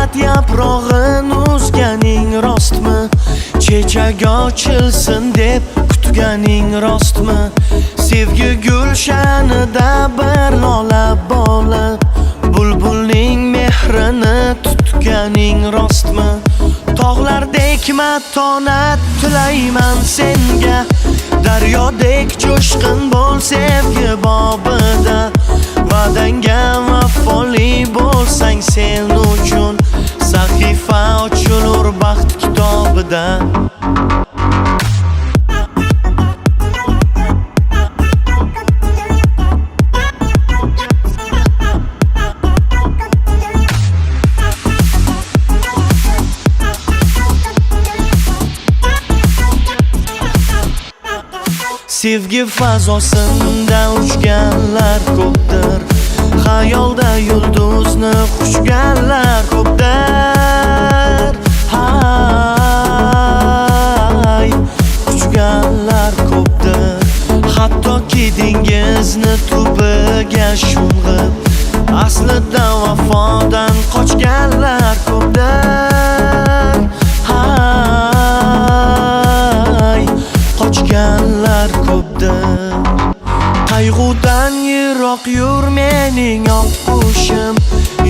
Hasrat yaprog'in uzganing rostmi? Chechagi ochilsin deb kutganing rostmi? Sevgi gulshanida bir lola bo'lib bulbulning mehrini tutganing rostmi? Tog'lardek matonat tilayman senga, daryodek jo'shqin bo'l sevgi bobida. Va'danga vafoli bo'lsang sen uchun sahifa ochilur baxt kitobida. Sevgi fazosinda uchganlar ko'pdir, xayolda yulduzni quchganlar ko'pdir. Hay, quchganlar ko'pdir. Hattoki dengizni tubiga sho'ng'ib, aslida vafodan qochganlar ko'pdir. Hay, qochganlar ko'pdir. Qayg'udan yiroq yur mening oq qushim,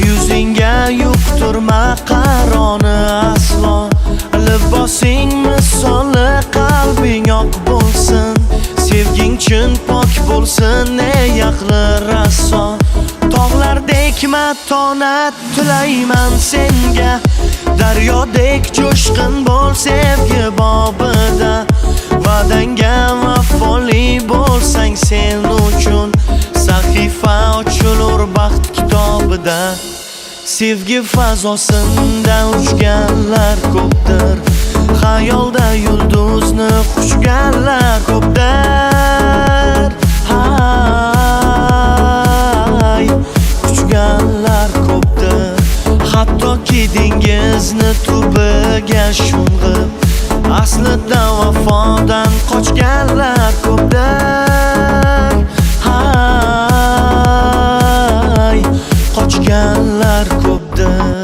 yuzingga yuqtir maqaroni aslo. Libosing misoli qalbing oq bo'lsin, sevging chin pok bo'lsin ey aqli rasso. Tog'lardek matonat tilayman senga, daryodek jo'shqin bo'l sevgi bobida. Va'danga vafoli bo'lsang sen uchun sahifa ochilur baxt kitobida. Sevgi fazosinda uchganlar ko'pdir, xayolda yulduzni quchganlar ko'pdir. Hay, quchganlar ko'pdir. Hattoki dengizni tubiga sho'ng'ib, aslida vafodan qochganlar ko'pdir. Hay, qochganlar ko'pdir.